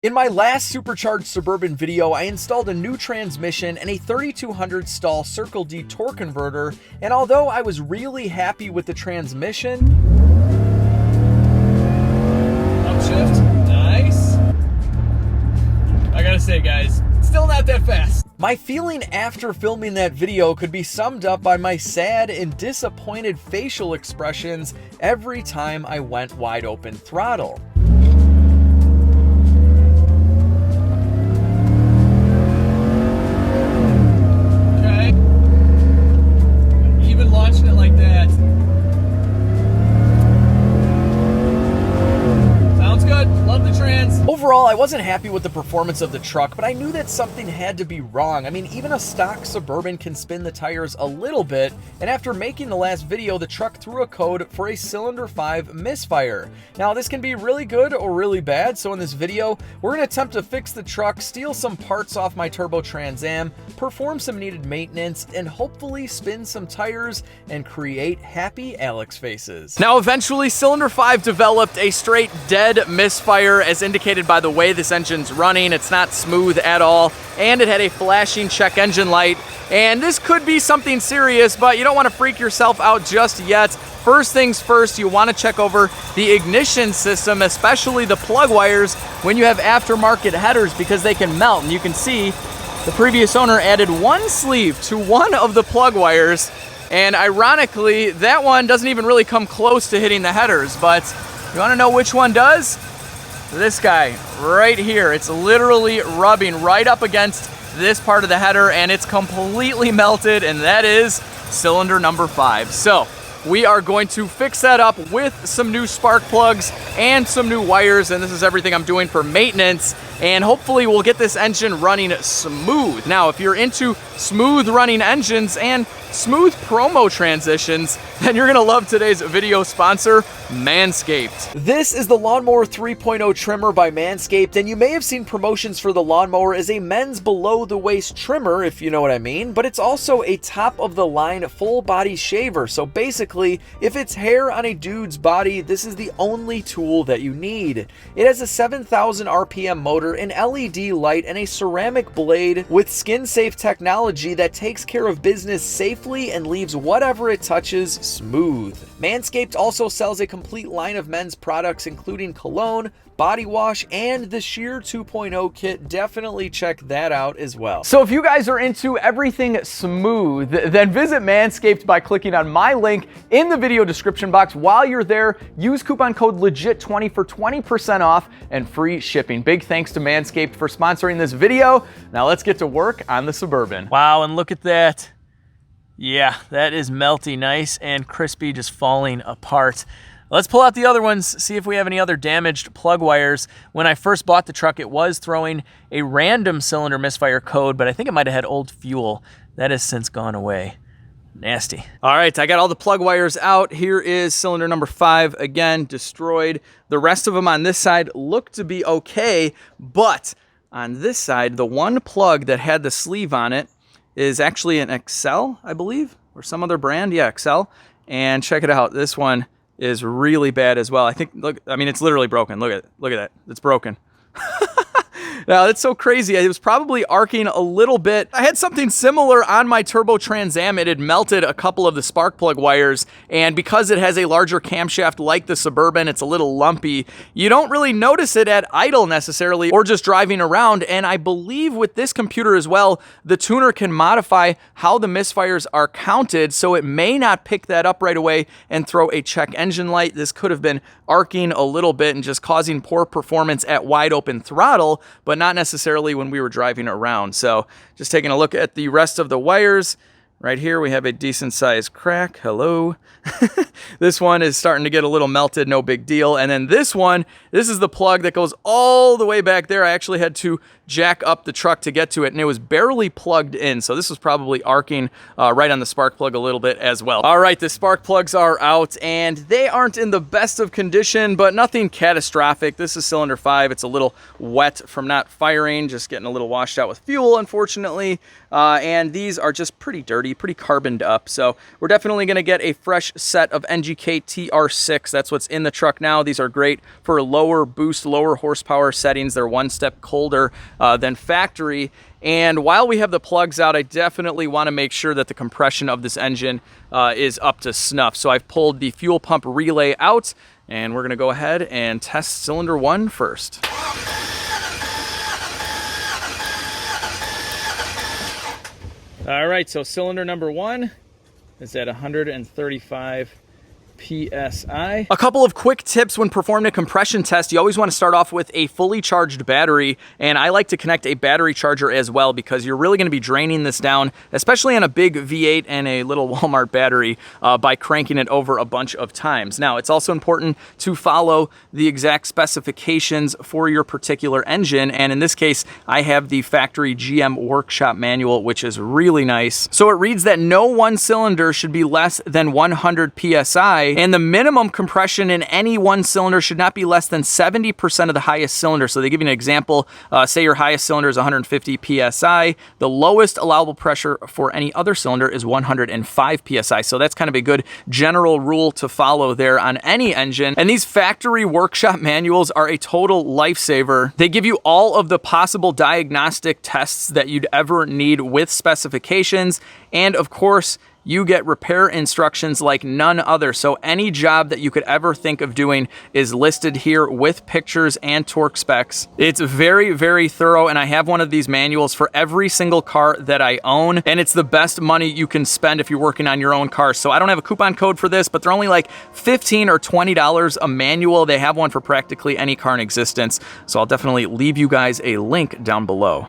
In my last Supercharged Suburban video, I installed a new transmission and a 3200 stall Circle D torque converter, and although I was really happy with the transmission... Upshift, nice. I gotta say guys, still not that fast. My feeling after filming that video could be summed up by my sad and disappointed facial expressions every time I went wide open throttle. Launching it like that. Sounds good. Love the trans. Overall, I wasn't happy with the performance of the truck, but I knew that something had to be wrong. I mean, even a stock Suburban can spin the tires a little bit, and after making the last video, the truck threw a code for a cylinder 5 misfire. Now, this can be really good or really bad, so in this video, we're going to attempt to fix the truck, steal some parts off my turbo Trans Am, perform some needed maintenance, and hopefully spin some tires and create happy Alex faces. Now, eventually, cylinder 5 developed a straight dead misfire as indicated by the way this engine's running. It's not smooth at all, and it had a flashing check engine light. And this could be something serious, but you don't want to freak yourself out just yet. First things first, you want to check over the ignition system, especially the plug wires when you have aftermarket headers, because they can melt. And you can see the previous owner added one sleeve to one of the plug wires, and ironically, that one doesn't even really come close to hitting the headers. But you want to know which one does? This guy right here. It's literally rubbing right up against this part of the header, and it's completely melted, and that is cylinder number 5. So we are going to fix that up with some new spark plugs and some new wires, and this is everything I'm doing for maintenance, and hopefully we'll get this engine running smooth. Now, if you're into smooth running engines and smooth promo transitions, then you're gonna love today's video sponsor, Manscaped. This is the Lawnmower 3.0 trimmer by Manscaped, and you may have seen promotions for the lawnmower as a men's below-the-waist trimmer, if you know what I mean, but it's also a top-of-the-line full-body shaver. So basically, if it's hair on a dude's body, this is the only tool that you need. It has a 7,000 RPM motor, an LED light, and a ceramic blade with skin-safe technology that takes care of business safely and leaves whatever it touches smooth. Manscaped also sells a complete line of men's products, including cologne, body wash, and the Sheer 2.0 kit. Definitely check that out as well. So if you guys are into everything smooth, then visit Manscaped by clicking on my link in the video description box. While you're there, use coupon code LEGIT20 for 20% off and free shipping. Big thanks to Manscaped for sponsoring this video. Now let's get to work on the Suburban. Wow, and look at that. Yeah, that is melty nice and crispy, just falling apart. Let's pull out the other ones, see if we have any other damaged plug wires. When I first bought the truck, it was throwing a random cylinder misfire code, but I think it might have had old fuel. That has since gone away. Nasty. All right, I got all the plug wires out. Here is cylinder number 5, again, destroyed. The rest of them on this side look to be okay, but on this side, the one plug that had the sleeve on it is actually an Excel, I believe, or some other brand. Yeah, Excel. And check it out. This one is really bad as well. I think, look, I mean, it's literally broken. Look at that. It's broken. Now, that's so crazy. It was probably arcing a little bit. I had something similar on my turbo Trans Am. It had melted a couple of the spark plug wires, and because it has a larger camshaft like the Suburban, it's a little lumpy. You don't really notice it at idle necessarily or just driving around, and I believe with this computer as well, the tuner can modify how the misfires are counted, so it may not pick that up right away and throw a check engine light. This could have been arcing a little bit and just causing poor performance at wide open throttle, but not necessarily when we were driving around. So just taking a look at the rest of the wires. Right here, we have a decent sized crack. Hello. This one is starting to get a little melted, no big deal. And then this one, this is the plug that goes all the way back there. I actually had to jack up the truck to get to it, and it was barely plugged in. So this was probably arcing right on the spark plug a little bit as well. All right, the spark plugs are out, and they aren't in the best of condition, but nothing catastrophic. This is cylinder 5. It's a little wet from not firing, just getting a little washed out with fuel, unfortunately. And these are just pretty dirty. pretty carboned up. So we're definitely going to get a fresh set of NGK TR6. That's what's in the truck now. These are great for lower boost, lower horsepower settings. They're one step colder than factory. And while we have the plugs out, I definitely want to make sure that the compression of this engine is up to snuff. So I've pulled the fuel pump relay out, and we're going to go ahead and test cylinder 1 first. All right, so cylinder number 1 is at 135 PSI. A couple of quick tips when performing a compression test. You always want to start off with a fully charged battery, and I like to connect a battery charger as well because you're really going to be draining this down, especially on a big V8 and a little Walmart battery, by cranking it over a bunch of times. Now, it's also important to follow the exact specifications for your particular engine, and in this case, I have the factory GM workshop manual, which is really nice. So it reads that no one cylinder should be less than 100 PSI, and the minimum compression in any one cylinder should not be less than 70% of the highest cylinder. So they give you an example. Say your highest cylinder is 150 PSI. The lowest allowable pressure for any other cylinder is 105 PSI. So that's kind of a good general rule to follow there on any engine. And these factory workshop manuals are a total lifesaver. They give you all of the possible diagnostic tests that you'd ever need with specifications. And of course, you get repair instructions like none other. So any job that you could ever think of doing is listed here with pictures and torque specs. It's very, very thorough, and I have one of these manuals for every single car that I own, and it's the best money you can spend if you're working on your own car. So I don't have a coupon code for this, but they're only like $15 or $20 a manual. They have one for practically any car in existence. So I'll definitely leave you guys a link down below.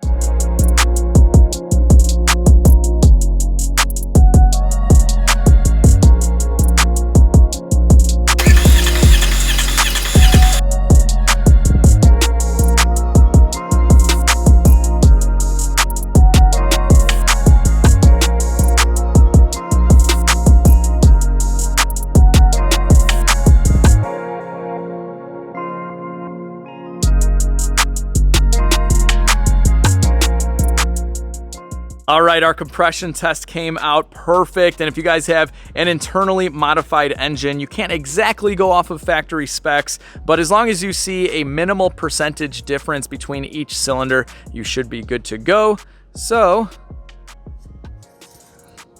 All right, our compression test came out perfect. And if you guys have an internally modified engine, you can't exactly go off of factory specs, but as long as you see a minimal percentage difference between each cylinder, you should be good to go. So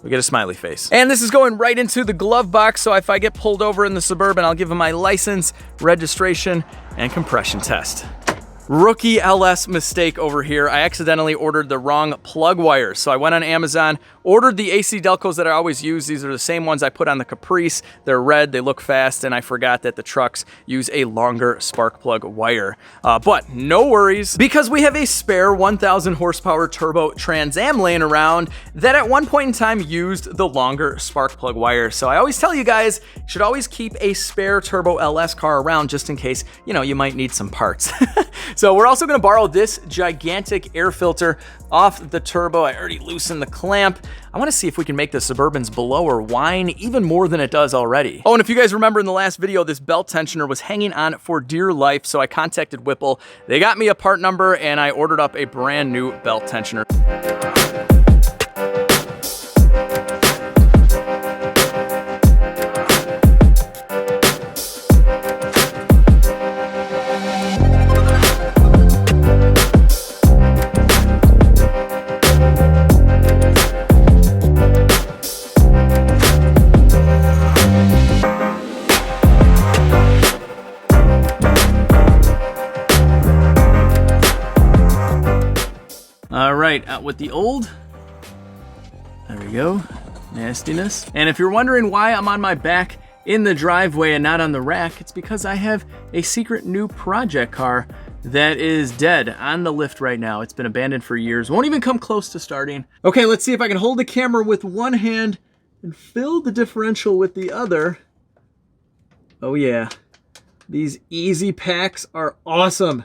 we get a smiley face. And this is going right into the glove box, so if I get pulled over in the Suburban, I'll give them my license, registration, and compression test. Rookie LS mistake over here. I accidentally ordered the wrong plug wires. So I went on Amazon, ordered the AC Delcos that I always use. These are the same ones I put on the Caprice. They're red, they look fast, and I forgot that the trucks use a longer spark plug wire. But no worries, because we have a spare 1,000 horsepower turbo Trans Am laying around that at one point in time used the longer spark plug wire. So I always tell you guys, you should always keep a spare turbo LS car around just in case, you know, you might need some parts. So we're also going to borrow this gigantic air filter off the turbo. I already loosened the clamp. I want to see if we can make the Suburban's blower whine even more than it does already. Oh, and if you guys remember in the last video, this belt tensioner was hanging on for dear life, so I contacted Whipple. They got me a part number, and I ordered up a brand new belt tensioner. All right, out with the old. There we go, nastiness. And if you're wondering why I'm on my back in the driveway and not on the rack, it's because I have a secret new project car that is dead on the lift right now. It's been abandoned for years, won't even come close to starting. Okay, let's see if I can hold the camera with one hand and fill the differential with the other. Oh yeah, these easy packs are awesome.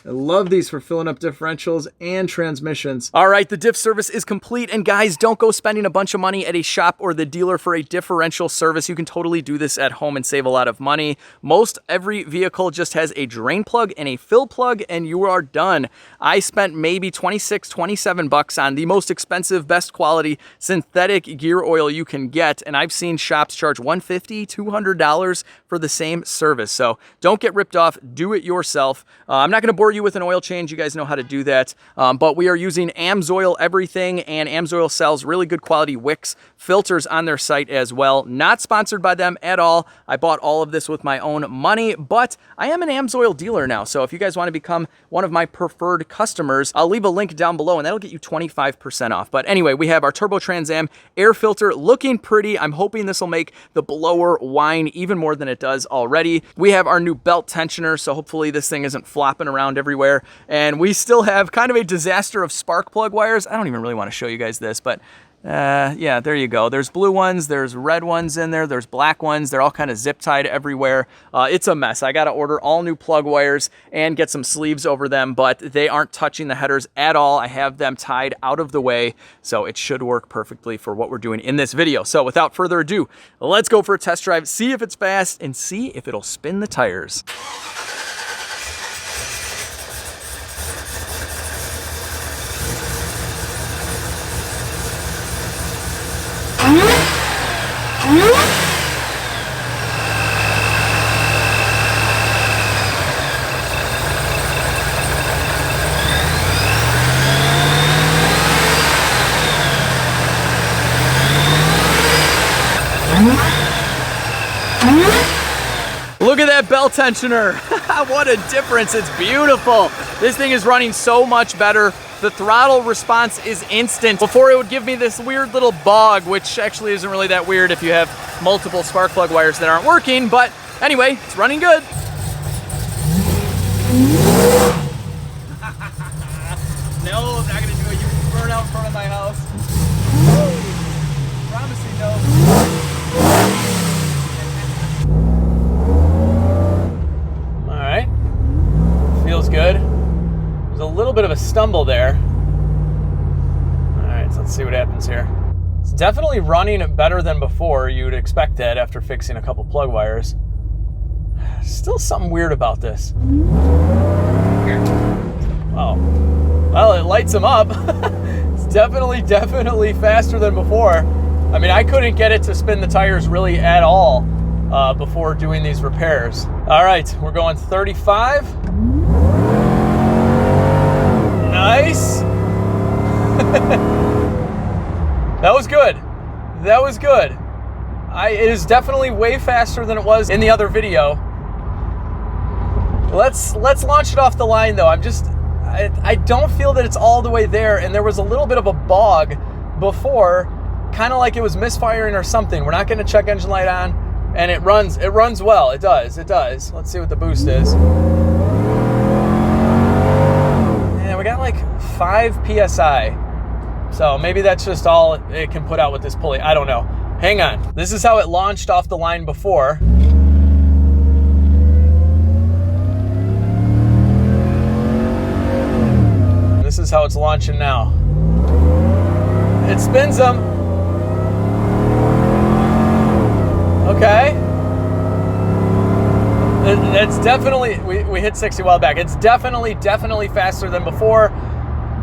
I love these for filling up differentials and transmissions. All right, the diff service is complete. And guys, don't go spending a bunch of money at a shop or the dealer for a differential service. You can totally do this at home and save a lot of money. Most every vehicle just has a drain plug and a fill plug, and you are done. I spent maybe 26, 27 bucks on the most expensive, best quality synthetic gear oil you can get. And I've seen shops charge $150, $200 for the same service. So don't get ripped off. Do it yourself. I'm not going to bore you with an oil change. You guys know how to do that. But we are using Amsoil everything, and Amsoil sells really good quality wicks filters on their site as well. Not sponsored by them at all. I bought all of this with my own money, but I am an Amsoil dealer now. So if you guys want to become one of my preferred customers, I'll leave a link down below and that'll get you 25% off. But anyway, we have our Turbo Trans Am air filter looking pretty. I'm hoping this will make the blower whine even more than it does already. We have our new belt tensioner, so hopefully this thing isn't flopping around everywhere. And we still have kind of a disaster of spark plug wires. I don't even really want to show you guys this, but yeah, there you go. There's blue ones, there's red ones in there, there's black ones. They're all kind of zip tied everywhere. It's a mess. I got to order all new plug wires and get some sleeves over them, but they aren't touching the headers at all. I have them tied out of the way, so it should work perfectly for what we're doing in this video. So without further ado, let's go for a test drive, see if it's fast, and see if it'll spin the tires. Look at that belt tensioner. What a difference. It's beautiful. This thing is running so much better. The throttle response is instant. Before it would give me this weird little bog, which actually isn't really that weird if you have multiple spark plug wires that aren't working. But anyway, it's running good. No, I'm not gonna do a huge burnout in front of my house. Oh, promising no. Feels good. There's a little bit of a stumble there. All right, so let's see what happens here. It's definitely running better than before. You would expect that after fixing a couple plug wires. Still something weird about this. Oh, well, it lights them up. It's definitely faster than before. I mean, I couldn't get it to spin the tires really at all before doing these repairs. All right, we're going 35. Nice. That was good. That was good. It is definitely way faster than it was in the other video. Let's launch it off the line though. I don't feel that it's all the way there, and there was a little bit of a bog before, kind of like it was misfiring or something. We're not going to check engine light on, and it runs well. It does. Let's see what the boost is. We got like 5 PSI. So maybe that's just all it can put out with this pulley. I don't know. Hang on. This is how it launched off the line before. This is how it's launching now. It spins them. Okay. It's definitely, we hit 60 a while back. It's definitely faster than before.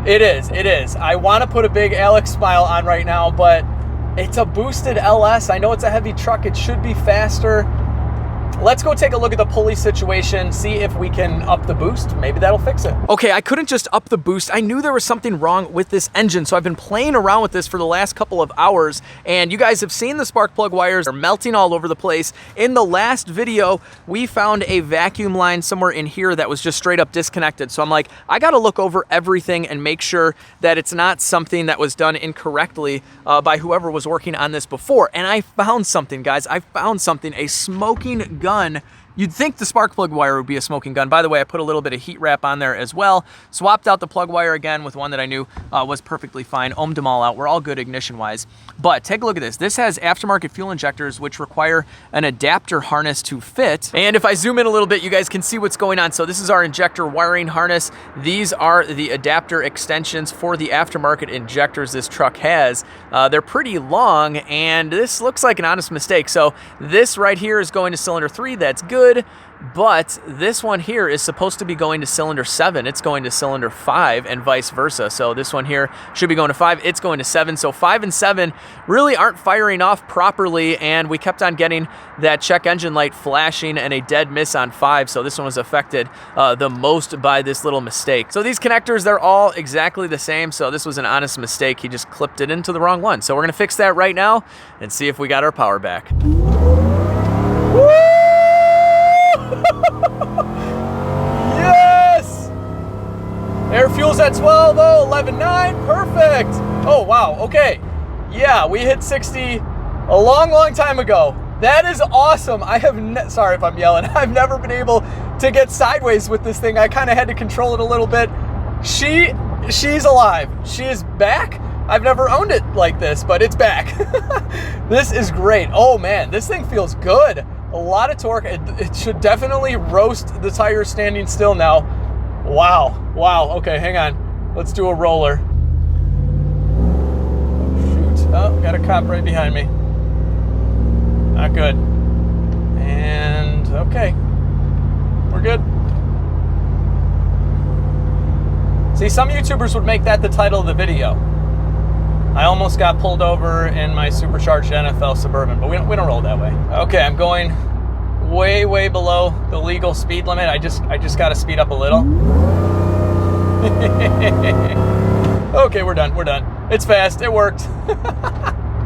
It is. I want to put a big Alex smile on right now, but it's a boosted LS. I know it's a heavy truck. It should be faster. Let's go take a look at the pulley situation, see if we can up the boost. Maybe that'll fix it. Okay, I couldn't just up the boost. I knew there was something wrong with this engine, so I've been playing around with this for the last couple of hours, and you guys have seen the spark plug wires are melting all over the place. In the last video, we found a vacuum line somewhere in here that was just straight up disconnected. So I'm like, I gotta look over everything and make sure that it's not something that was done incorrectly by whoever was working on this before. And I found something, guys. I found something, a smoking gun You'd think the spark plug wire would be a smoking gun. By the way, I put a little bit of heat wrap on there as well. Swapped out the plug wire again with one that I knew was perfectly fine. Ohmed them all out. We're all good ignition-wise. But take a look at this. This has aftermarket fuel injectors, which require an adapter harness to fit. And if I zoom in a little bit, you guys can see what's going on. So this is our injector wiring harness. These are the adapter extensions for the aftermarket injectors this truck has. They're pretty long, and this looks like an honest mistake. So this right here is going to cylinder 3. That's good. But this one here is supposed to be going to cylinder 7. It's going to cylinder 5 and vice versa. So this one here should be going to 5. It's going to 7. So 5 and 7 really aren't firing off properly, and we kept on getting that check engine light flashing and a dead miss on 5. So this one was affected the most by this little mistake. So these connectors, they're all exactly the same. So this was an honest mistake. He just clipped it into the wrong one. So we're going to fix that right now and see if we got our power back. Yes! Air fuel's at 12, though, 11.9, perfect. Oh, wow, okay. Yeah, we hit 60 a long time ago. That is awesome. I have, sorry if I'm yelling, I've never been able to get sideways with this thing. I kind of had to control it a little bit. She's alive. She is back. I've never owned it like this, but it's back. This is great. Oh man, this thing feels good. A lot of torque. It should definitely roast the tires standing still now. Wow. Wow. Okay, hang on. Let's do a roller. Oh, shoot. Oh, got a cop right behind me. Not good. And okay. We're good. See, some YouTubers would make that the title of the video. I almost got pulled over in my supercharged NFL Suburban, but we don't roll that way. Okay, I'm going way below the legal speed limit. I just got to speed up a little. Okay, we're done. It's fast. It worked.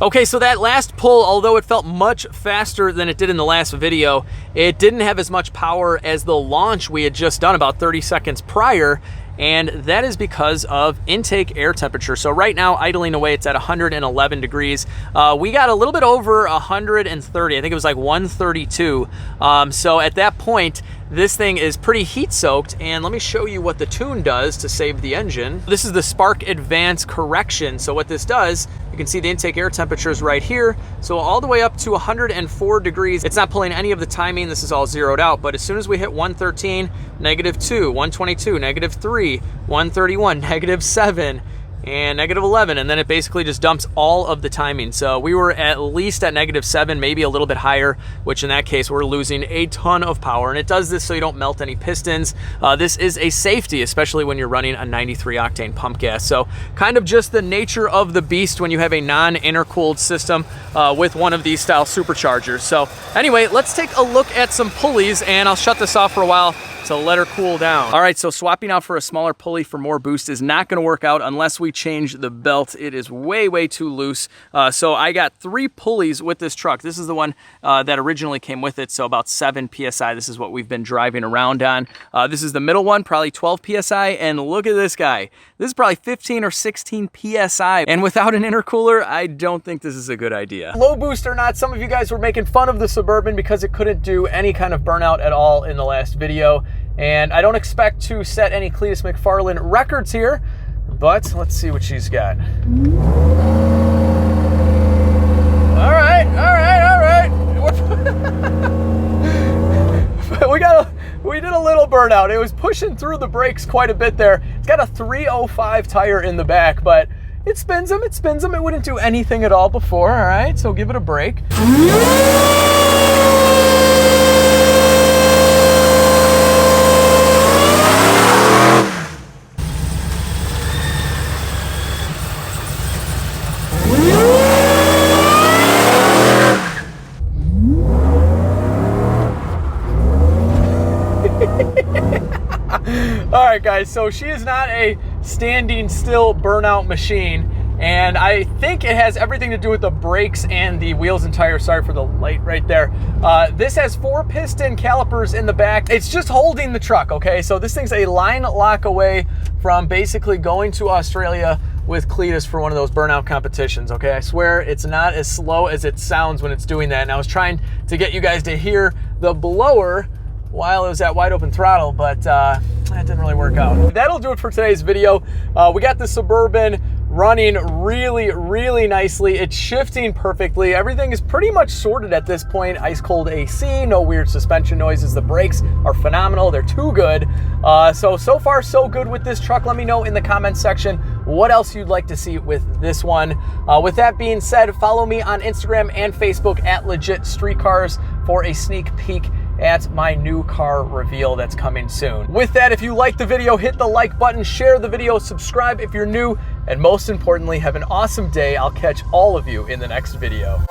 Okay, so that last pull, although it felt much faster than it did in the last video, it didn't have as much power as the launch we had just done about 30 seconds prior. And that is because of intake air temperature. So right now, idling away, it's at 111 degrees. We got a little bit over 130. I think it was like 132. So at that point, this thing is pretty heat soaked, and let me show you what the tune does to save the engine. This is the Spark Advance Correction. So what this does, you can see the intake air temperatures right here. So all the way up to 104 degrees. It's not pulling any of the timing. This is all zeroed out, but as soon as we hit 113, -2, 122, -3, 131, -7, and -11, and then it basically just dumps all of the timing. So we were at least at -7, maybe a little bit higher, which in that case we're losing a ton of power. And it does this so you don't melt any pistons. This is a safety, especially when you're running a 93 octane pump gas. So kind of just the nature of the beast when you have a non-intercooled system with one of these style superchargers. So anyway, let's take a look at some pulleys, and I'll shut this off for a while to let her cool down. All right, so swapping out for a smaller pulley for more boost is not gonna work out unless we change the belt. It is way too loose. So I got 3 pulleys with this truck. This is the one that originally came with it, so about 7 PSI. This is what we've been driving around on. This is the middle one, probably 12 PSI, and look at this guy. This is probably 15 or 16 PSI, and without an intercooler, I don't think this is a good idea. Low boost or not, some of you guys were making fun of the Suburban because it couldn't do any kind of burnout at all in the last video. And I don't expect to set any Cletus McFarland records here, but let's see what she's got. All right. We did a little burnout. It was pushing through the brakes quite a bit there. It's got a 305 tire in the back, but it spins them. It wouldn't do anything at all before, all right? So give it a break. All right, guys, so she is not a standing still burnout machine, and I think it has everything to do with the brakes and the wheels and tires. Sorry for the light right there. This has 4 piston calipers in the back. It's just holding the truck, okay? So this thing's a line lock away from basically going to Australia with Cletus for one of those burnout competitions, okay? I swear it's not as slow as it sounds when it's doing that. And I was trying to get you guys to hear the blower while it was at wide open throttle, but that didn't really work out. That'll do it for today's video. We got the Suburban running really nicely. It's shifting perfectly. Everything is pretty much sorted at this point. Ice cold AC, no weird suspension noises. The brakes are phenomenal. They're too good. So far so good with this truck. Let me know in the comments section what else you'd like to see with this one. With that being said, follow me on Instagram and Facebook at LegitStreetCars for a sneak peek at my new car reveal that's coming soon. With that, if you liked the video, hit the like button, share the video, subscribe if you're new, and most importantly, have an awesome day. I'll catch all of you in the next video.